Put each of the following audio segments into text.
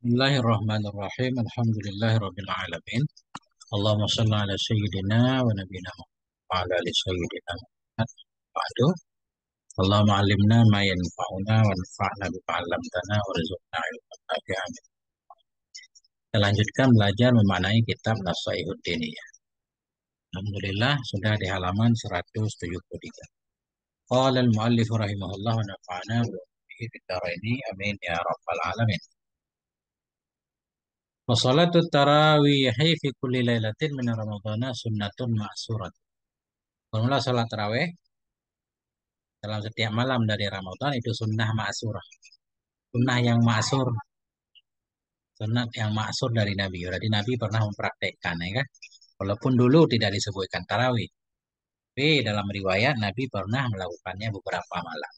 Bismillahirrahmanirrahim. Alhamdulillahirabbil alamin. Allahumma shalli ala sayyidina wa nabiyina Muhammad wa ala ali sayyidina Muhammad. Ba'du. Allahumma 'allimna ma yanfa'una wa anfa'na bima 'allamtana warzuqna ilman nafi'an. Kita lanjutkan belajar memaknai kitab Nashaihuddin ya. Alhamdulillah sudah di halaman 173. Qala al-muallif rahimahullah wa nafa'ana bihi fid dharaini amin ya rabbal alamin. Wa salatu tarawihi fi kulli lailatin min ramadhana sunnatun ma'surat. Formula salat tarawih dalam setiap malam dari Ramadan itu sunnah ma'surah. Sunnah yang ma'sur. Sunnah yang ma'sur dari Nabi. Berarti Nabi pernah mempraktekkan ya kan? Walaupun dulu tidak disebutkan tarawih. Tapi dalam riwayat Nabi pernah melakukannya beberapa malam.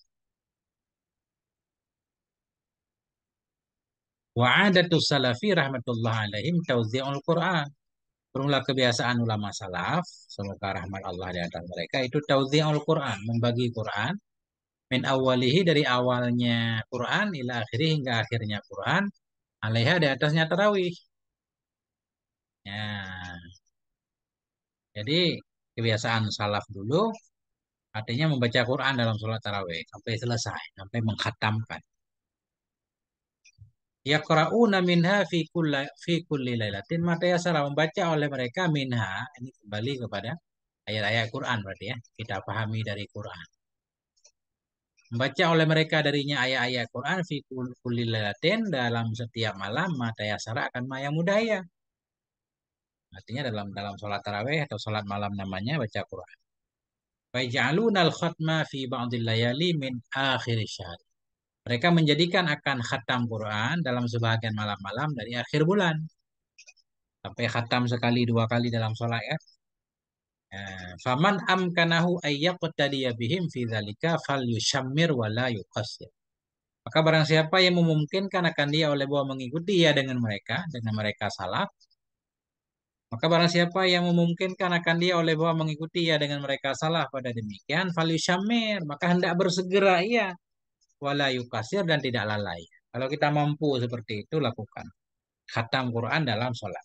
Wa'adatus salafi rahmatullah alaihim tauzi'ul Qur'an. Formula kebiasaan ulama salaf, semoga rahmat Allah di atas mereka, itu tauzi'ul Qur'an, membagi Quran min awalihi dari awalnya Quran ila akhirih hingga akhirnya Quran alaiha di atasnya tarawih. Ya, jadi kebiasaan salaf dulu artinya membaca Quran dalam sholat tarawih sampai selesai, sampai mengkhatamkan. Yaqra'una minha fi kulli lailatin mata yasara, membaca oleh mereka minha, ini kembali kepada ayat-ayat Quran berarti ya. Kita pahami dari Quran. Membaca oleh mereka darinya ayat-ayat Quran fi kulli lailatin dalam setiap malam mata yasara akan maya mudaya. Artinya dalam sholat tarawih atau sholat malam namanya baca Quran. Faj'aluna al-khatma fi ba'dil layali min akhir syahr. Mereka menjadikan akan khatam Quran dalam sebahagian malam-malam dari akhir bulan. Sampai khatam sekali dua kali dalam sholat ya. Faman amkanahu ayyaqtadiya bihim fi dzalika falyushammir wa la yuqassir. Maka barang siapa yang memungkinkan akan dia oleh bahwa mengikuti ya dengan mereka salaf, maka barang siapa yang memungkinkan akan dia oleh bahwa mengikuti ya dengan mereka salah pada demikian, falyushamir, maka hendak bersegera ia, wala yukasir dan tidak lalai. Kalau kita mampu seperti itu lakukan. Khatam Quran dalam sholat.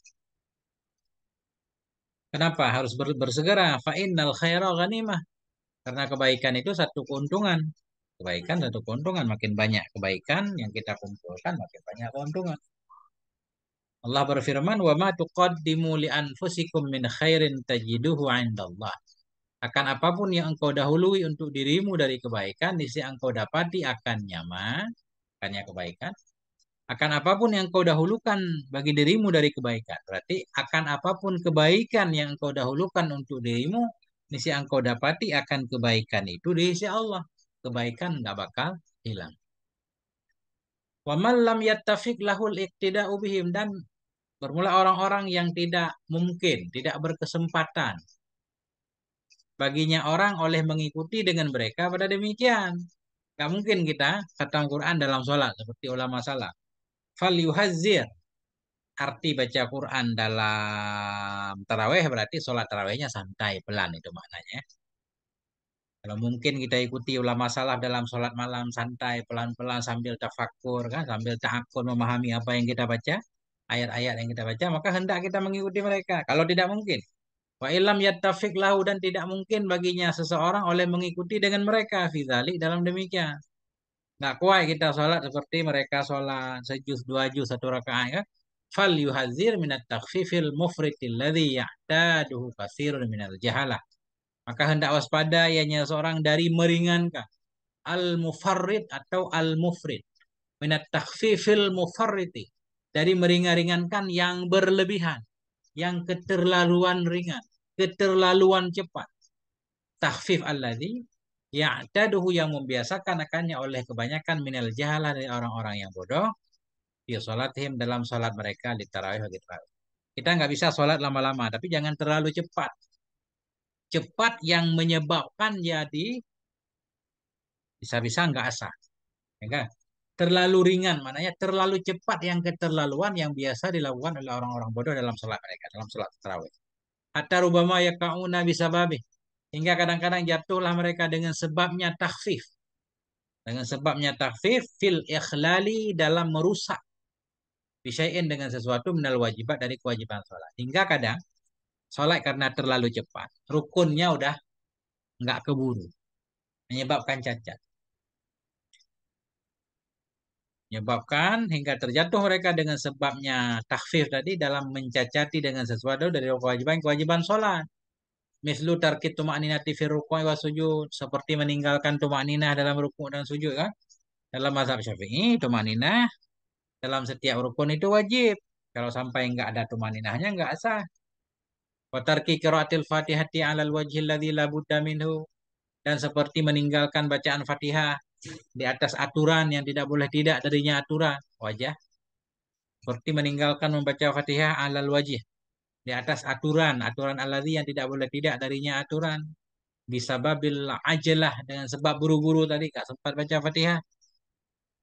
Kenapa harus bersegera? Fa innal khaira ghanimah. Karena kebaikan itu satu keuntungan. Kebaikan satu keuntungan. Makin banyak kebaikan yang kita kumpulkan, makin banyak keuntungan. Allah berfirman, "Wa ma tuqaddimu li anfusikum min khairin tajiduhu 'indallah." Akan apapun yang engkau dahului untuk dirimu dari kebaikan, niscaya engkau dapati akan nyaman, akannya kebaikan. Akan apapun yang engkau dahulukan bagi dirimu dari kebaikan. Berarti akan apapun kebaikan yang engkau dahulukan untuk dirimu, niscaya engkau dapati akan kebaikan itu di sisi Allah. Kebaikan nggak bakal hilang. Wa man lam yattafiq lahul iqtida'u bihim, dan bermula orang-orang yang tidak mungkin, tidak berkesempatan baginya orang oleh mengikuti dengan mereka pada demikian. Gak mungkin kita khatam Quran dalam sholat seperti ulama salaf. Fal yuhazzir, arti baca Quran dalam taraweh berarti sholat tarawehnya santai, pelan itu maknanya. Kalau mungkin kita ikuti ulama salaf dalam sholat malam santai, pelan-pelan sambil tafakkur kan, sambil ta'akkur memahami apa yang kita baca, ayat-ayat yang kita baca, maka hendak kita mengikuti mereka. Kalau tidak mungkin, wa ilam yattafiq lahu, dan tidak mungkin baginya seseorang oleh mengikuti dengan mereka fidzalik dalam demikian. Nggak kuat kita sholat seperti mereka sholat sejuz dua juz satu rakaat kan. Fal yuhazir minat takhfifil mufritil ladzi ya'taduhu katsirun minal jahalah. Maka hendak waspada ianya seorang dari meringankan al-mufarrid atau al-mufrid. Minat takhfifil mufarriti, dari meringan-ringankan yang berlebihan, yang keterlaluan ringan, keterlaluan cepat. Takhfif alladzi ya'taduhu, yang membiasakan akannya oleh kebanyakan minal jahalah dari orang-orang yang bodoh, fi sholatihim dalam sholat mereka di tarawih bagi tarawih. Kita nggak bisa sholat lama-lama, tapi jangan terlalu cepat. Cepat yang menyebabkan jadi bisa-bisa nggak asah. Ya kan? Terlalu ringan, maknanya terlalu cepat yang keterlaluan yang biasa dilakukan oleh orang-orang bodoh dalam sholat mereka, dalam sholat tarawih. Hatta rubama yaka'una bisababih, hingga kadang-kadang jatuhlah mereka dengan sebabnya takhfif. Dengan sebabnya takhfif fil ikhlali, dalam merusak Bisyai'in dengan sesuatu minal wajibat dari kewajiban sholat. Hingga kadang sholat karena terlalu cepat. Rukunnya udah nggak keburu. Menyebabkan cacat. Menyebabkan hingga terjatuh mereka dengan sebabnya takhfif tadi dalam mencacati dengan sesuatu dari kewajiban-kewajiban sholat. Mislu tarkit tuma'ninati fi ruku'i wa sujud. Seperti meninggalkan tuma'ninah dalam rukuk dan sujud kan. Dalam mazhab Syafi'i, tuma'ninah dalam setiap rukun itu wajib. Kalau sampai nggak ada tumaninahnya nggak sah. Wa tarki qiraatil Fatihati 'alal wajhi alladzi la budda minhu, dan seperti meninggalkan bacaan Fatihah di atas aturan yang tidak boleh tidak darinya aturan wajah. Seperti meninggalkan membaca Fatihah 'alal wajh, di atas aturan, aturan alladzi yang tidak boleh tidak darinya aturan. Bisa babil ajalah, dengan sebab buru-buru tadi nggak sempat baca Fatihah.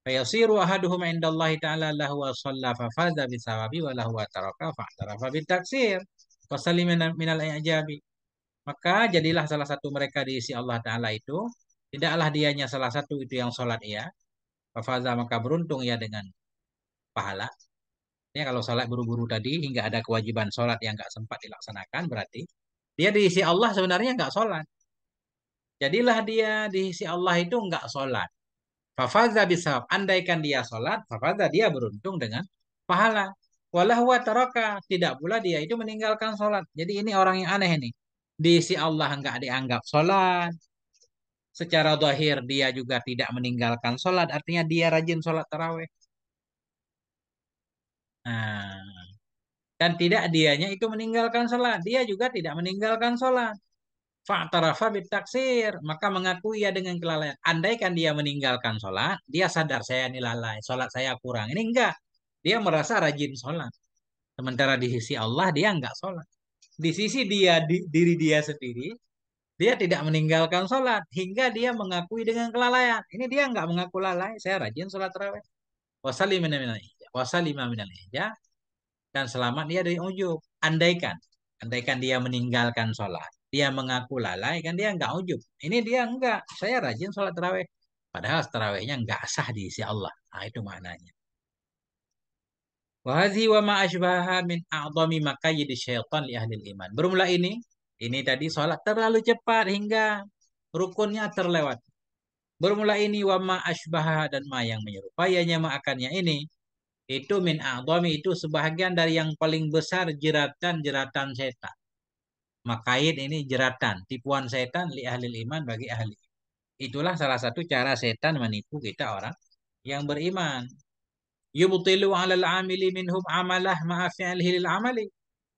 Fayasiru ahaduhum indallahi ta'ala lahu wa shalla fa faza bisawabi wa lahu wa taraka fa tarafa bitaksir wa salima minal i'jabi. Maka jadilah salah satu mereka di sisi Allah Ta'ala itu, tidaklah dianya salah satu itu yang sholat ia, fa faza maka beruntung ia dengan pahala. Ya, kalau sholat buru-buru tadi hingga ada kewajiban sholat yang nggak sempat dilaksanakan, berarti dia di sisi Allah sebenarnya nggak sholat. Jadilah dia di sisi Allah itu nggak sholat. Fafaza bisawab. Andaikan dia sholat, fafaza dia beruntung dengan pahala. Walahu wa taraka. Tidak pula dia itu meninggalkan sholat. Jadi ini orang yang aneh ini. Di sisi Allah nggak dianggap sholat. Secara zahir dia juga tidak meninggalkan sholat. Artinya dia rajin sholat taraweh. Nah, dan tidak dianya itu meninggalkan sholat. Dia juga tidak meninggalkan sholat. Fa'tarafa bitaksir, maka mengakui ya dengan kelalaian. Andaikan dia meninggalkan sholat, dia sadar saya ini lalai, sholat saya kurang. Ini enggak. Dia merasa rajin sholat. Sementara di sisi Allah dia enggak sholat. Di sisi dia, diri dia sendiri, dia tidak meninggalkan sholat. Hingga dia mengakui dengan kelalaian. Ini dia enggak mengaku lalai, saya rajin sholat tarawih. Wasalimina minal ijab. Wasalima minal ijab. Dan selamat dia dari ujub. Andaikan, andaikan dia meninggalkan sholat, dia mengaku lalai, kan dia enggak ujub. Ini dia enggak, saya rajin sholat tarawih. Padahal tarawihnya enggak sah di sisi Allah. Nah, itu maknanya. Wahzi wa ma asbaha min a'dhami maqayyid syaitan li ahli iman. Bermula ini tadi sholat terlalu cepat hingga rukunnya terlewat. Bermula ini wa ma asbaha, dan ma yang menyerupainya ma akannya ini, itu min a'dhami, itu sebahagian dari yang paling besar jeratan-jeratan setan. Makaid ini jeratan, tipuan setan li ahli iman, bagi ahli. Itulah salah satu cara setan menipu kita orang yang beriman. Yubtilu 'alal 'amili minhum amalah ma'a fi'lihi lil 'amali.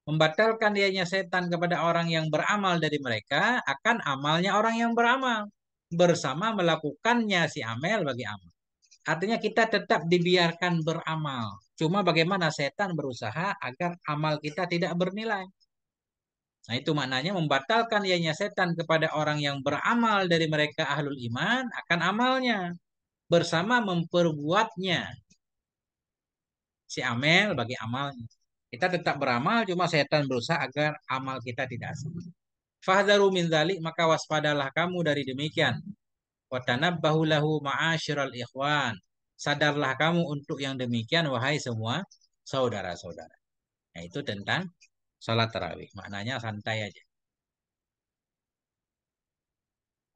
Membatalkan dianya setan kepada orang yang beramal dari mereka akan amalnya orang yang beramal, bersama melakukannya si amel bagi amal. Artinya kita tetap dibiarkan beramal. Cuma bagaimana setan berusaha agar amal kita tidak bernilai. Nah, itu maknanya membatalkan ianya setan kepada orang yang beramal dari mereka ahlul iman akan amalnya, bersama memperbuatnya si amel bagi amalnya. Kita tetap beramal, cuma setan berusaha agar amal kita tidak sah. Fahdharu min dzalik, maka waspadalah kamu dari demikian. Wa tanabbahu lahu ma'asyiral ikhwan. Sadarlah kamu untuk yang demikian, wahai semua saudara-saudara. Nah, itu tentang salat tarawih. Maknanya santai aja.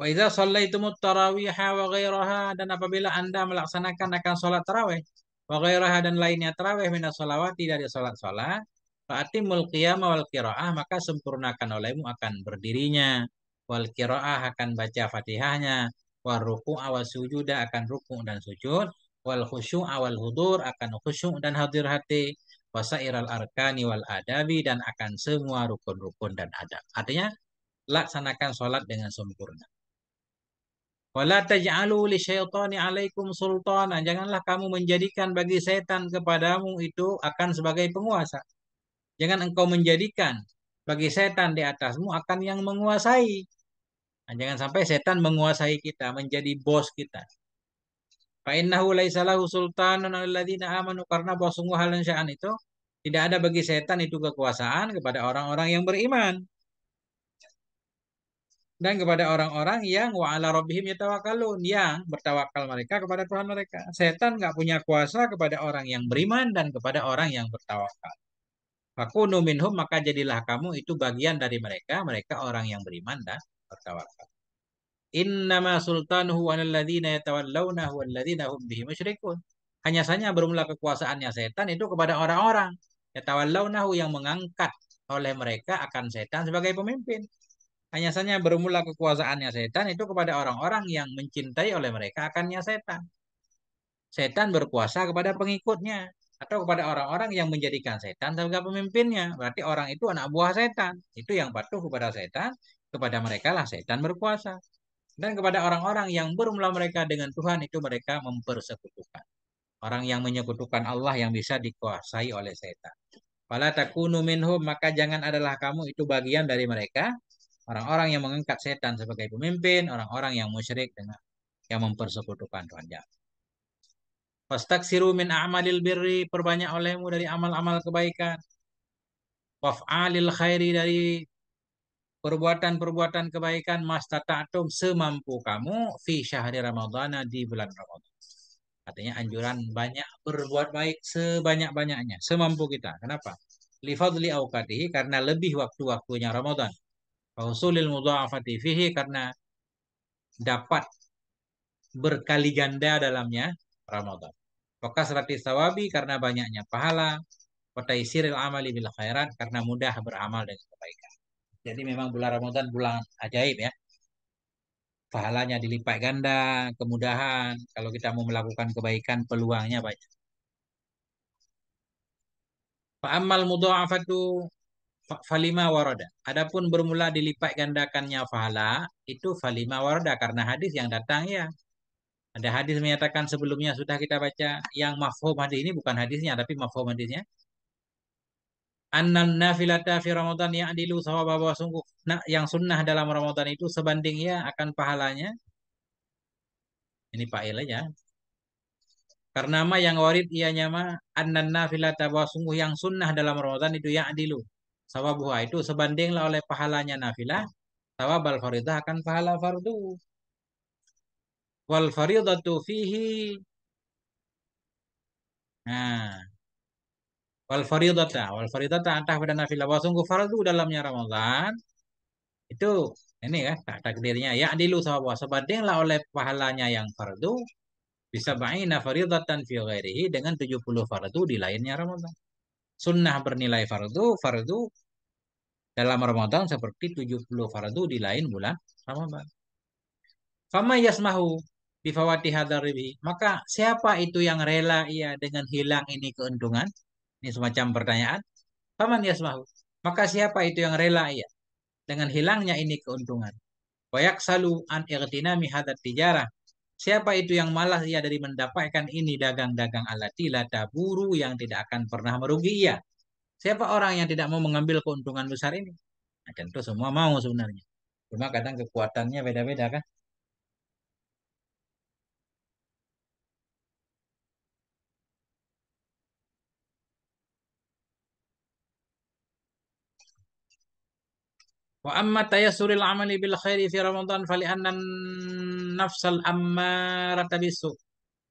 Wa idza shallaitumut tarawiha wa ghairaha, dan apabila Anda melaksanakan akan salat tarawih wa ghairaha, dan lainnya tarawih minas sholawati, dari salat-salat, fa atimul qiyam wal qiraah, maka sempurnakan olehmu akan berdirinya, wal qiraah akan baca Fatihahnya, wal ruku' wal sujuda akan rukuk dan sujud, wal khusyuk wal hudur akan khusyuk dan hadir hati, wasairal arkani wal adabi, dan akan semua rukun-rukun dan adab. Artinya laksanakan sholat dengan sempurna. Wala taj'alu lisyaitani 'alaikum sultana. Janganlah kamu menjadikan bagi setan kepadamu itu akan sebagai penguasa. Jangan engkau menjadikan bagi setan di atasmu akan yang menguasai. Nah, jangan sampai setan menguasai kita, menjadi bos kita. Fa innahu laisa lahu sultanun 'alal ladzina amanu, karena bahwa sungguh hal yang sya'an itu tidak ada bagi setan itu kekuasaan kepada orang-orang yang beriman. Dan kepada orang-orang yang wa ala rabbihim yatawakkalun, yang bertawakal mereka kepada Tuhan mereka. Setan nggak punya kuasa kepada orang yang beriman dan kepada orang yang bertawakal. Fakunu minhum, maka jadilah kamu itu bagian dari mereka, mereka orang yang beriman dan bertawakal. Innama sultanuhu 'alal ladzina yatawallawnahu walladzina hum bihi musyrikun. Hanya saja bermula kekuasaannya setan itu kepada orang-orang yatawallawnahu, yang mengangkat oleh mereka akan setan sebagai pemimpin. Hanya saja bermula kekuasaannya setan itu kepada orang-orang yang mencintai oleh mereka akannya setan. Setan berkuasa kepada pengikutnya atau kepada orang-orang yang menjadikan setan sebagai pemimpinnya. Berarti orang itu anak buah setan. Itu yang patuh kepada setan, kepada mereka lah setan berkuasa. Dan kepada orang-orang yang bermula mereka dengan Tuhan itu mereka mempersekutukan. Orang yang menyekutukan Allah yang bisa dikuasai oleh setan. Fala takunu minhum, maka jangan adalah kamu itu bagian dari mereka. Orang-orang yang mengangkat setan sebagai pemimpin, orang-orang yang musyrik dengan yang mempersekutukan Tuhan. Fastaksiru min a'malil birri, perbanyak olehmu dari amal-amal kebaikan. Waf'alil khairi, dari perbuatan-perbuatan kebaikan. Mastata'tum, semampu kamu. Fi syahri Ramadana, di bulan Ramadan. Artinya anjuran banyak berbuat baik sebanyak-banyaknya. Semampu kita. Kenapa? Lifadli awqatihi, karena lebih waktu-waktunya Ramadan. Fausulil mudha'afati fihi, karena dapat berkali ganda dalamnya Ramadan. Wakasrati sawabi, karena banyaknya pahala. Wataisiril amali bil khairat, karena mudah beramal dengan kebaikan. Jadi memang bulan Ramadan bulan ajaib ya. Pahalanya dilipat ganda, kemudahan. Kalau kita mau melakukan kebaikan, peluangnya banyak. Fa'amal mudha'afatu falima warada. Adapun bermula dilipat gandakannya pahala, itu falima warada, karena hadis yang datang ya. Ada hadis menyatakan sebelumnya sudah kita baca, yang mafhum hadis ini bukan hadisnya tapi mafhum hadisnya. Annan nafilata fi Ramadan yang adilu sawaba, bahwa sungguh nah, yang sunnah dalam Ramadan itu sebanding ya akan pahalanya. Ini Pak Il aja. Karena ma yang warid ianya ma annan nafilata, bahwa sungguh yang sunnah dalam Ramadan itu yang adilu sawabuha, itu sebandinglah oleh pahalanya nafilah sawabal faridah, akan pahala fardu. Wal faridatu fihi, nah, wal faridata antah pada nafilah, bahwa sungguh fardu dalamnya Ramadan itu, ini ya takdirnya ya adilu sawabah, sebandinglah oleh pahalanya yang fardu, bisa ba'ina faridatan fi ghairihi, dengan 70 fardu di lainnya Ramadan. Sunnah bernilai fardu, fardu dalam Ramadan seperti 70 fardu di lain bulan Ramadan. Fama yasmahu bifawati hadaribi, maka siapa itu yang rela ia dengan hilang ini keuntungan? Ini semacam pertanyaan. Faman yasmahu, maka siapa itu yang rela ia dengan hilangnya ini keuntungan? Wayak salu an irtinami hadat tijarah. Siapa itu yang malas ia dari mendapatkan ini dagang-dagang alati la taburu, yang tidak akan pernah merugi ia? Siapa orang yang tidak mau mengambil keuntungan besar ini? Nah, tentu semua mau sebenarnya. Cuma kadang kekuatannya beda-beda kan. Wa amma tayassuril amali bil khairi fi Ramadan fali annan nafsal ammarata bisu.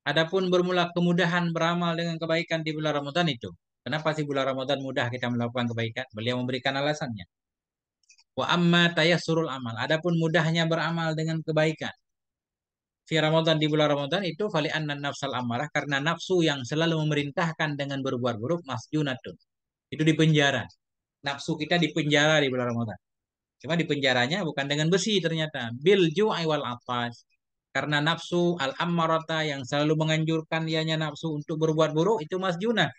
Adapun bermula kemudahan beramal dengan kebaikan di bulan Ramadan itu. Kenapa sih bulan Ramadan mudah kita melakukan kebaikan? Beliau memberikan alasannya. Wa amma tayassurul amal. Adapun mudahnya beramal dengan kebaikan fi Ramadan, di bulan Ramadan itu fali annan nafsal amarah, karena nafsu yang selalu memerintahkan dengan berbuat buruk masjunatun. Itu dipenjara. Nafsu kita dipenjara di bulan Ramadan. Cuma di penjaranya bukan dengan besi ternyata. Bil ju'i wal atas. Karena nafsu al-ammarata yang selalu menganjurkan ianya nafsu untuk berbuat buruk itu masjuna.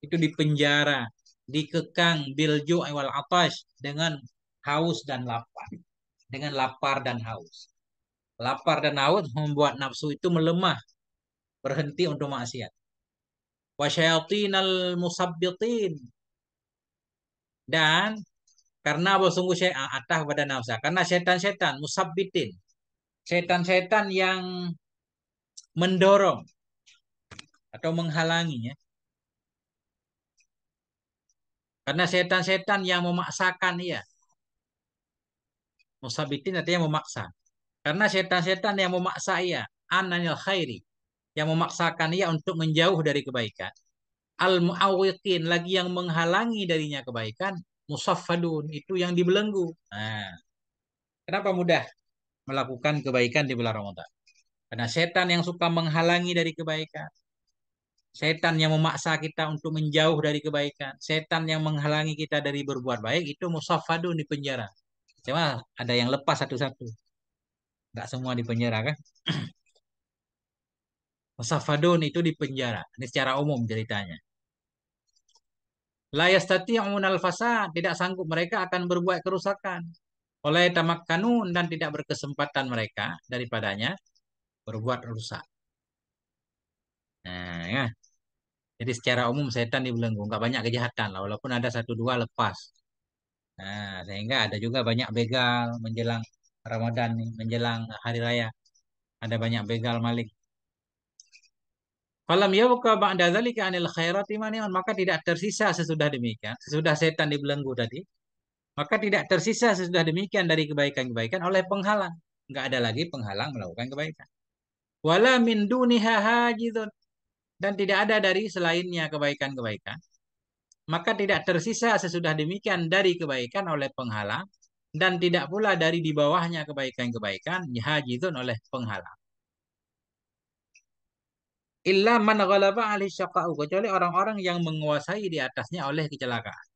Itu dipenjara, dikekang bil ju'i wal atas, dengan haus dan lapar. Dengan lapar dan haus. Lapar dan haus membuat nafsu itu melemah, berhenti untuk maksiat. Wasyayatinal musabbitin, dan karena apa, sungguh saya atah pada nafsa. Karena setan-setan musabbitin, setan-setan yang mendorong atau menghalangi ya. Karena setan-setan yang memaksakan ya, Musabitin artinya memaksa. Karena setan-setan yang memaksa ia, ananil khairi, yang memaksakan ia untuk menjauh dari kebaikan. Al-mu'awwiqin, lagi yang menghalangi darinya kebaikan, musaffadun, itu yang dibelenggu. Nah, kenapa mudah melakukan kebaikan di bulan Ramadan? Karena setan yang suka menghalangi dari kebaikan. Setan yang memaksa kita untuk menjauh dari kebaikan. Setan yang menghalangi kita dari berbuat baik, itu musaffadun di penjara. Cuma ada yang lepas satu-satu. Nggak semua di penjara kan? Musafadun itu di penjara. Ini secara umum ceritanya. La yastati'unal fasad, tidak sanggup mereka akan berbuat kerusakan. Oleh tamakkanun dan tidak berkesempatan mereka daripadanya berbuat rusak. Nah, ya. Jadi secara umum setan dibelenggu, nggak banyak kejahatan lah, walaupun ada satu dua lepas. Nah, sehingga ada juga banyak begal menjelang Ramadan nih, menjelang hari raya. Ada banyak begal maling. Falam yabqa ba'da dzalika 'anil khairati mani'un, maka tidak tersisa sesudah demikian, sesudah setan dibelenggu tadi, maka tidak tersisa sesudah demikian dari kebaikan-kebaikan oleh penghalang. Enggak ada lagi penghalang melakukan kebaikan. Wala min duniha hajizun, dan tidak ada dari selainnya kebaikan-kebaikan. Maka tidak tersisa sesudah demikian dari kebaikan oleh penghalang, dan tidak pula dari di bawahnya kebaikan-kebaikan hajizun oleh penghalang. Illa man ghalaba alaihi syaqa'u, kecuali orang-orang yang menguasai di atasnya oleh kecelakaan.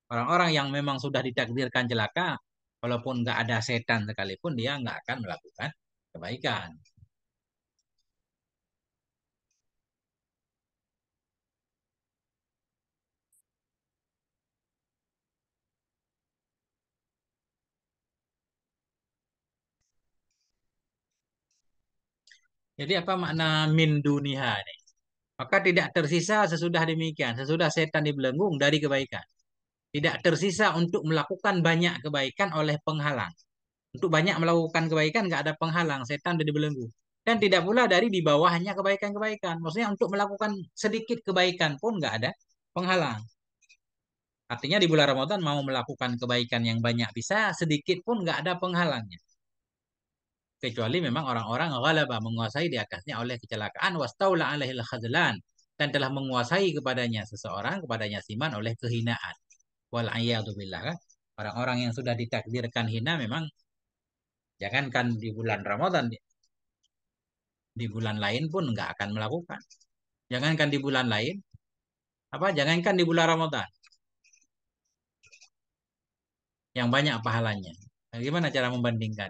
Orang-orang yang memang sudah ditakdirkan celaka, walaupun nggak ada setan sekalipun, dia nggak akan melakukan kebaikan. Jadi apa makna min duniha ini? Maka tidak tersisa sesudah demikian, sesudah setan dibelenggu dari kebaikan. Tidak tersisa untuk melakukan banyak kebaikan oleh penghalang. Untuk banyak melakukan kebaikan nggak ada penghalang, setan sudah dibelenggu. Dan tidak pula dari di bawahnya kebaikan-kebaikan. Maksudnya untuk melakukan sedikit kebaikan pun nggak ada penghalang. Artinya di bulan Ramadan mau melakukan kebaikan yang banyak bisa, sedikit pun nggak ada penghalangnya. Kecuali memang orang-orang ghalaba menguasai di atasnya oleh kecelakaan, wastaula alaihil khazlan, dan telah menguasai kepadanya seseorang, kepadanya siman oleh kehinaan. Wal billah kan. Orang-orang yang sudah ditakdirkan hina memang jangankan di bulan Ramadan, di bulan lain pun nggak akan melakukan. Jangankan di bulan lain, apa? Jangankan di bulan Ramadan yang banyak pahalanya. Nah, gimana cara membandingkan?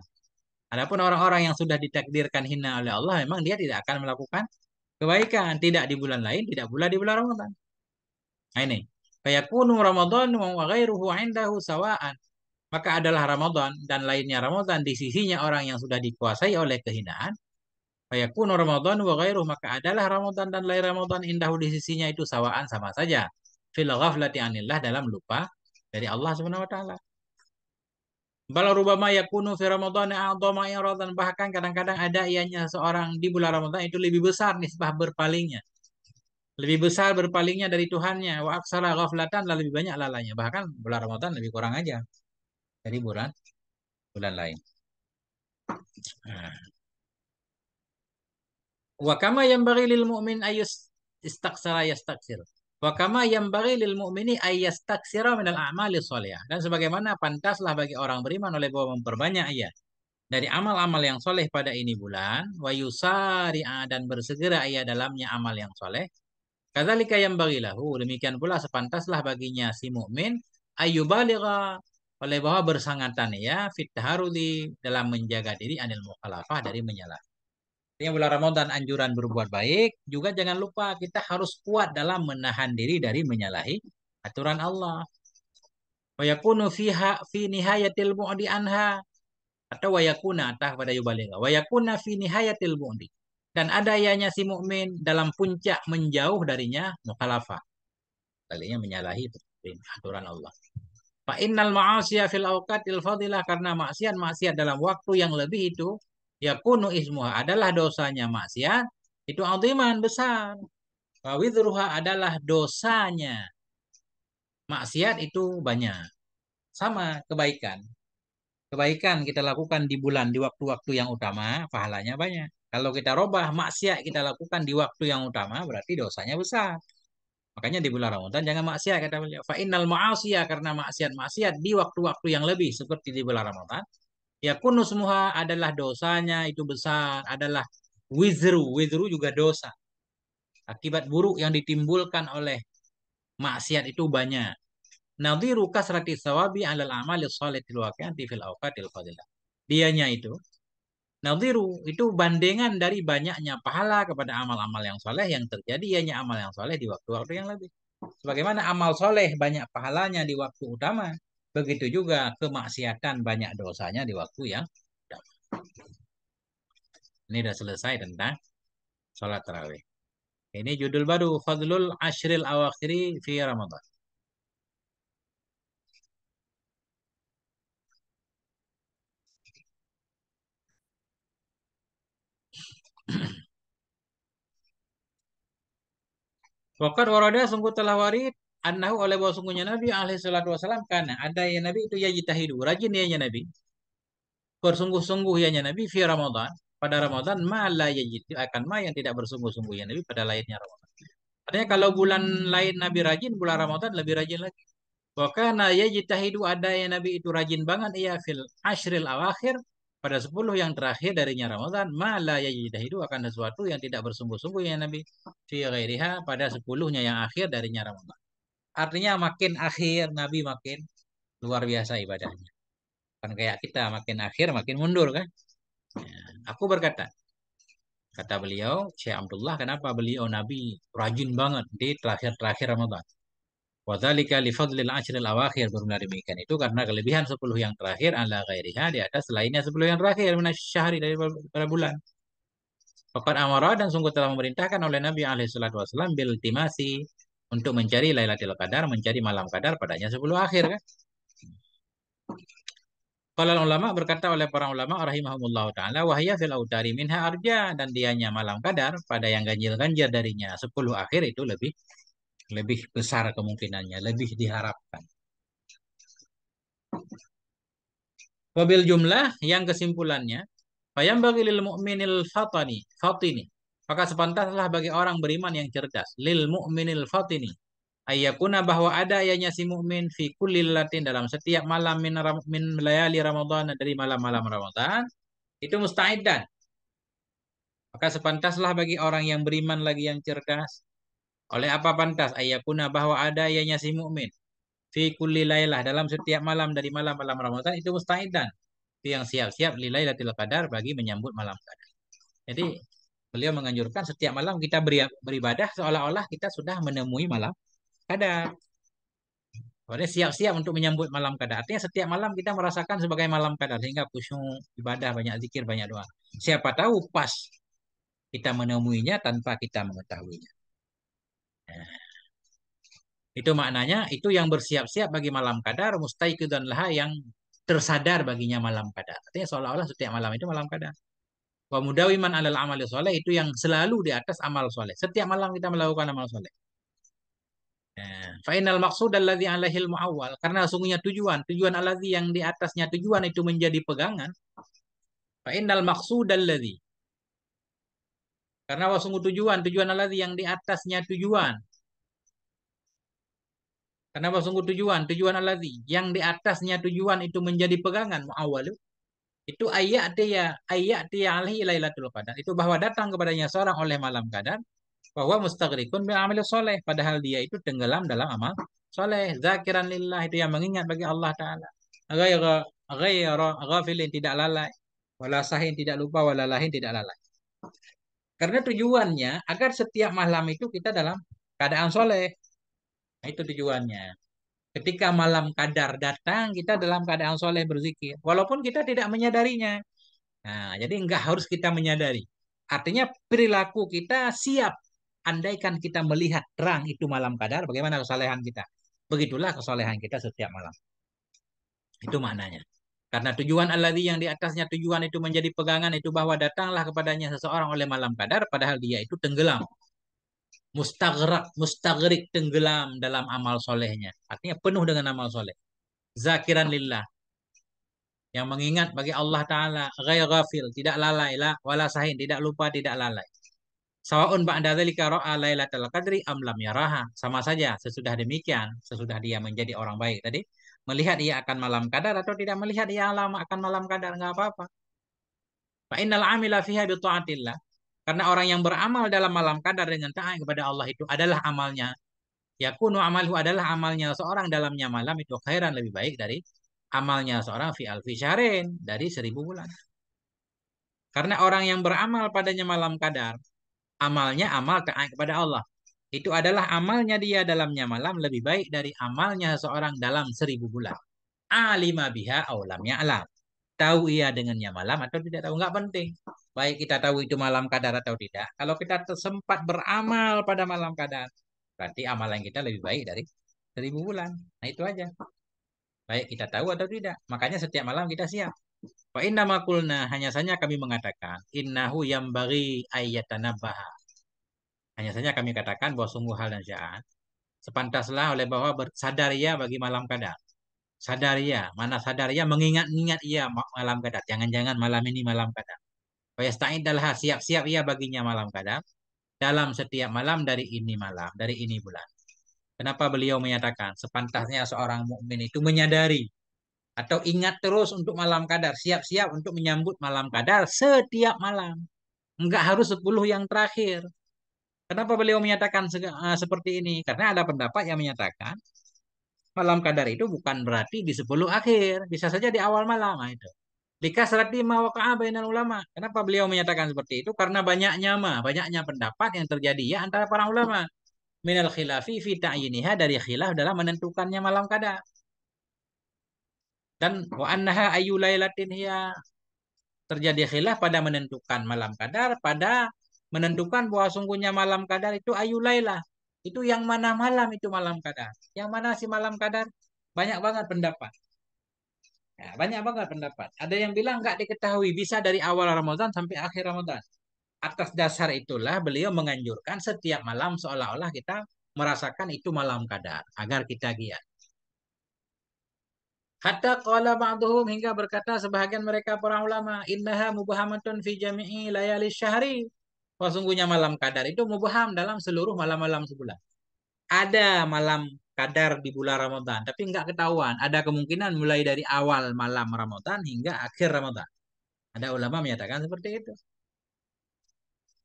Adapun orang-orang yang sudah ditakdirkan hina oleh Allah, memang dia tidak akan melakukan kebaikan. Tidak di bulan lain, tidak pula di bulan Ramadan. Nah ini. Fayakunu Ramadan wa ghairuhu indahu sawa'an. Maka adalah Ramadan dan lainnya Ramadan di sisinya orang yang sudah dikuasai oleh kehinaan. Fayakunu Ramadan wa ghairuhu, maka adalah Ramadan dan lain Ramadan indahu di sisinya itu sawa'an, sama saja. Fil ghaflati anillah, dalam lupa dari Allah Subhanahu wa taala. Bal rubama yakunu fi Ramadan a'dhama iradan, bahkan kadang-kadang ada ianya seorang di bulan Ramadan itu lebih besar nisbah berpalingnya. Lebih besar berpalingnya dari Tuhannya, wa aksara ghaflatan, dan lebih banyak lalanya. Bahkan bulan Ramadan lebih kurang aja dari bulan bulan lain. Nah. Wa kama yanbaghi lil mu'min ayus istaksara yastaksir. Wa kama yanbaghi lil mu'mini ayyastaksira minal a'mali sholihah. Dan sebagaimana pantaslah bagi orang beriman oleh bahwa memperbanyak ia dari amal-amal yang soleh pada ini bulan, wa yusari'a, dan bersegera ia dalamnya amal yang soleh. Kadzalika yang bagilahu, demikian pula sepantaslah baginya si mukmin ayyubaligha, oleh bahwa bersangatan ya fit taharudi, dalam menjaga diri anil mukhalafah, dari menyalah. Yang bulan Ramadan anjuran berbuat baik, juga jangan lupa kita harus kuat dalam menahan diri dari menyalahi aturan Allah. Wa yakunu fiha fi nihayatil bu'di anha, atau wayakuna tah pada yubaligha wayakuna fi nihayatil bu'di, dan ada ianya si mukmin dalam puncak menjauh darinya mukhalafah, tadinya menyalahi aturan Allah. Fa innal ma'asiya fil awqatil fadilah, karena maksiat-maksiat dalam waktu yang lebih itu yakunu ismuha, adalah dosanya maksiat itu aziman, besar. Wa wizruha, adalah dosanya maksiat itu banyak. Sama kebaikan. kebaikan kita lakukan di bulan, di waktu-waktu yang utama, pahalanya banyak. Kalau kita robah maksiat kita lakukan di waktu yang utama, berarti dosanya besar. Makanya di bulan Ramadan jangan maksiat kata beliau. Fa innal ma'asiyah, karena maksiat-maksiat di waktu-waktu yang lebih seperti di bulan Ramadan, ya kunu semua adalah dosanya itu besar, adalah wizru juga dosa. Akibat buruk yang ditimbulkan oleh maksiat itu banyak. Nadhiru kasrati sawabi alal amali shalihatil waqi'ati fil awqatil fadilah. Dianya itu nadhiru itu bandingan dari banyaknya pahala kepada amal-amal yang soleh yang terjadi ianya amal yang soleh di waktu-waktu yang lebih. Sebagaimana amal soleh banyak pahalanya di waktu utama, begitu juga kemaksiatan banyak dosanya di waktu yang utama. Ini sudah selesai tentang sholat tarawih. Ini judul baru, Fadlul Ashril Awakhiri fi Ramadan. Waqad warada, sungguh telah warid annahu, oleh bahwa sungguhnya Nabi alaihi salatu wasalam, karena ada yang Nabi itu ya jitahidu, rajin ya Nabi, bersungguh-sungguh ya Nabi fi Ramadan, pada Ramadan, ma la yajidu, akan ma yang tidak bersungguh-sungguh ya Nabi pada lainnya Ramadan. Artinya kalau bulan lain Nabi rajin, bulan Ramadan lebih rajin lagi. Wa kana yajtahidu, ada yang Nabi itu rajin banget ia fil ashril awakhir, pada 10 yang terakhir darinya Ramadan, ma la yajtahidu, akan sesuatu yang tidak bersungguh-sungguh ya Nabi fi ghairiha, pada 10-nya yang akhir darinya Ramadan. Artinya makin akhir Nabi makin luar biasa ibadahnya. Kan kayak kita makin akhir makin mundur kan? Ya, aku berkata, kata beliau, Syekh Abdullah, kenapa beliau Nabi rajin banget di terakhir-terakhir Ramadan? Wadzalika li fadlil ashril awakhir, bermula demikian itu karena kelebihan 10 yang terakhir ala ghairiha, di atas selainnya 10 yang terakhir minasyahri, dari pada bulan. Fakat amara, dan sungguh telah memerintahkan oleh Nabi alaihi salatu wasallam bil timasi, untuk mencari Lailatul Qadar, mencari malam qadar padanya 10 akhir kan. Kalau ulama, berkata oleh para ulama rahimahumullah taala, wahya fil autari minha arja, dan dianya malam qadar pada yang ganjil-ganjil darinya 10 akhir itu lebih lebih besar kemungkinannya, lebih diharapkan. Wabil jumlah, yang kesimpulannya, fayam bagi lil mu'minil fatini, maka sepantaslah bagi orang beriman yang cerdas, lil mu'minil fatini, ayyakuna, bahwa ada ayahnya si mukmin fi kulli latin, dalam setiap malam min layali Ramadan, dari malam-malam Ramadan, itu musta'iddan. Maka sepantaslah bagi orang yang beriman lagi yang cerdas. Oleh apa pantas? Ayyakuna, bahwa ada ayahnya si mukmin fi kulli lailah, dalam setiap malam dari malam-malam Ramadan, itu musta'iddan, itu yang siap-siap lilailatul qadar, bagi menyambut malam qadar. Jadi beliau menganjurkan setiap malam kita beribadah seolah-olah kita sudah menemui malam qadar. Berarti siap-siap untuk menyambut malam qadar. Artinya setiap malam kita merasakan sebagai malam qadar, sehingga khusyuk, ibadah, banyak zikir, banyak doa. Siapa tahu pas kita menemuinya tanpa kita mengetahuinya. Nah, itu maknanya, itu yang bersiap-siap bagi malam qadar, mustaiqidan laha, yang tersadar baginya malam qadar. Artinya seolah-olah setiap malam itu malam qadar. Wa mudawiman alal amali soleh, itu yang selalu di atas amal soleh. Setiap malam kita melakukan amal soleh. Fainal maksud alladzi alaihil muawwal, karena sungguhnya tujuan alladzi, yang di atasnya tujuan itu menjadi pegangan. Fainal maksud alladzi, karena sungguh tujuan alladzi, yang di atasnya tujuan. Karena sungguh tujuan alladzi, yang di atasnya tujuan itu menjadi pegangan, muawwal, itu ayat dia alaihi lailatul qadar, itu bahwa datang kepadanya seorang oleh malam qadar, bahwa mustaghrikun bil amal soleh, padahal dia itu tenggelam dalam amal soleh, zakiran lillah, itu yang mengingat bagi Allah taala, ghaira ghaira ghafilin, tidak lalai, wala sahin, tidak lupa, wala lahin, tidak lalai. Karena tujuannya agar setiap malam itu kita dalam keadaan soleh. Nah, itu tujuannya. Ketika malam qadar datang, kita dalam keadaan soleh berzikir, walaupun kita tidak menyadarinya. Nah, jadi enggak harus kita menyadari. Artinya perilaku kita siap. Andaikan kita melihat terang itu malam qadar, bagaimana kesalehan kita? Begitulah kesalehan kita setiap malam. Itu maknanya. Karena tujuan alladzi, yang di atasnya tujuan itu menjadi pegangan, itu bahwa datanglah kepadanya seseorang oleh malam qadar, padahal dia itu tenggelam. Mustagrik, tenggelam dalam amal solehnya. Artinya penuh dengan amal soleh. Zakiran lillah. yang mengingat bagi Allah Ta'ala, ghair ghafil, tidak lalai, la, wala sahin, tidak lupa, tidak lalai. Sawaun ba'da dzalika ra'a lailatul qadri am lam yaraha. Sama saja sesudah demikian, sesudah dia menjadi orang baik tadi, melihat ia akan malam qadar atau tidak melihat ia akan malam qadar enggak apa-apa. Fa innal amila fiha bi taatillah. Karena orang yang beramal dalam malam qadar dengan taat kepada Allah itu adalah amalnya. Yakunu amalhu adalah amalnya seorang dalamnya malam itu khairan lebih baik dari amalnya seorang fi alfi syahrin dari 1000 bulan. Karena orang yang beramal padanya malam qadar, amalnya amal taat kepada Allah. Itu adalah amalnya dia dalamnya malam lebih baik dari amalnya seorang dalam 1000 bulan. Alima biha aulamnya alam. Tahu ia dengannya malam atau tidak tahu. Nggak penting. Baik kita tahu itu malam kadar atau tidak. Kalau kita sempat beramal pada malam kadar, berarti amalan kita lebih baik dari 1000 bulan. Nah itu aja. Baik kita tahu atau tidak. Makanya setiap malam kita siap. Wa inna makulna hanya saja kami mengatakan innahu yambaghi ayyatanabbaha. Hanya saja kami katakan bahwa sungguh hal dan sya'an sepantaslah oleh bahwa bersadar ia bagi malam kadar. Sadar ia, mana sadar ia mengingat-ingat ia malam kadar. Jangan-jangan malam ini malam kadar. Wayasta'idalha siap-siap ia baginya malam kadar dalam setiap malam dari ini malam, dari ini bulan. Kenapa beliau menyatakan sepantasnya seorang mukmin itu menyadari atau ingat terus untuk malam kadar, siap-siap untuk menyambut malam kadar setiap malam. Enggak harus 10 yang terakhir. Kenapa beliau menyatakan seperti ini? Karena ada pendapat yang menyatakan malam kadar itu bukan berarti di 10 akhir, bisa saja di awal malam. Nah, itu. Likasrati ma waqa'a bainal ulama. Kenapa beliau menyatakan seperti itu? Karena banyaknya pendapat yang terjadi ya antara para ulama. Minal khilafi fi ta'yiniha dari khilaf dalam menentukannya malam qadar. Dan wa annaha ayu lailatin hiya terjadi khilaf pada menentukan malam qadar, pada menentukan bahwa sungguhnya malam qadar itu ayu lailah. Itu yang mana malam itu malam qadar. Yang mana si malam qadar? Banyak banget pendapat. Ya, banyak banget pendapat. Ada yang bilang nggak diketahui, bisa dari awal Ramadan sampai akhir Ramadan. Atas dasar itulah beliau menganjurkan setiap malam seolah-olah kita merasakan itu malam qadar agar kita giat. Hatta qala ba'duhum hingga berkata sebahagian mereka para ulama, innaha mubahamatun fi jami'i layali syahri. Sesungguhnya malam qadar itu mubaham dalam seluruh malam-malam sebulan. Ada malam qadar di bulan Ramadan, tapi nggak ketahuan. Ada kemungkinan mulai dari awal malam Ramadan hingga akhir Ramadan. Ada ulama menyatakan seperti itu.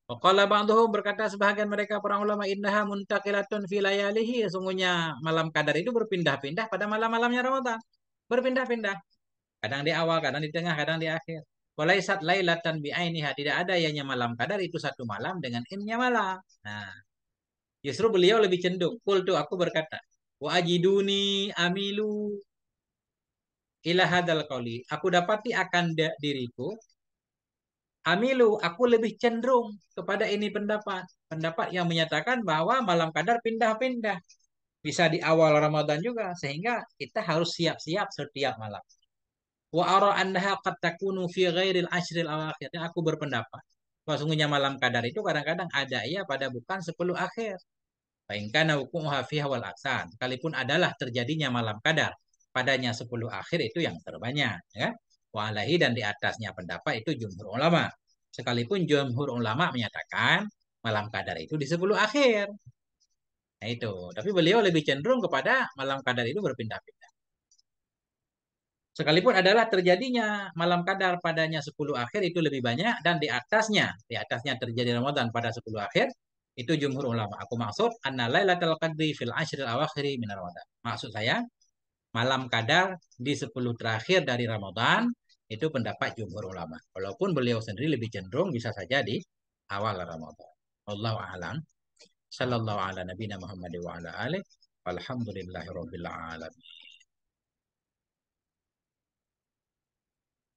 Waqala ba'dhum berkata sebahagian mereka para ulama innaha muntaqilatun fi layalihi. Sesungguhnya malam qadar itu berpindah-pindah pada malam-malamnya Ramadan. Berpindah-pindah. Kadang di awal, kadang di tengah, kadang di akhir. Walaisat lailatan bi'ainiha. Tidak ada ianya malam qadar itu satu malam dengan innya malam. Nah, justru beliau lebih cenderung. Qultu aku berkata, wa ajiduni amilu ila hadzal qauli. Aku dapati akan diriku Amilu, aku lebih cenderung kepada ini pendapat. Pendapat yang menyatakan bahwa malam qadar pindah-pindah. Bisa di awal Ramadan juga. Sehingga kita harus siap-siap setiap malam. Wa ara annaha qad takunu fi ghairil ashril awakhir. Aku berpendapat. Bahwa sungguhnya malam qadar itu kadang-kadang ada ya pada bukan 10 akhir. Fainkana hukumuha fiha wal aksan. Sekalipun adalah terjadinya malam qadar. Padanya 10 akhir itu yang terbanyak. Ya. Walahi dan di atasnya pendapat itu jumhur ulama. Sekalipun jumhur ulama menyatakan malam qadar itu di 10 akhir. Nah itu. Tapi beliau lebih cenderung kepada malam qadar itu berpindah-pindah. Sekalipun adalah terjadinya malam qadar padanya 10 akhir itu lebih banyak dan di atasnya terjadi Ramadan pada 10 akhir itu jumhur ulama. Aku maksud anna lailatul qadri fil ashril awakhiri min Ramadan. Maksud saya malam qadar di 10 terakhir dari Ramadan itu pendapat jumhur ulama. Walaupun beliau sendiri lebih cenderung bisa saja di awal Ramadan. Wallahu a'lam. Sallallahu ala nabiyina Muhammad wa ala alihi. Walhamdulillahirabbil alamin.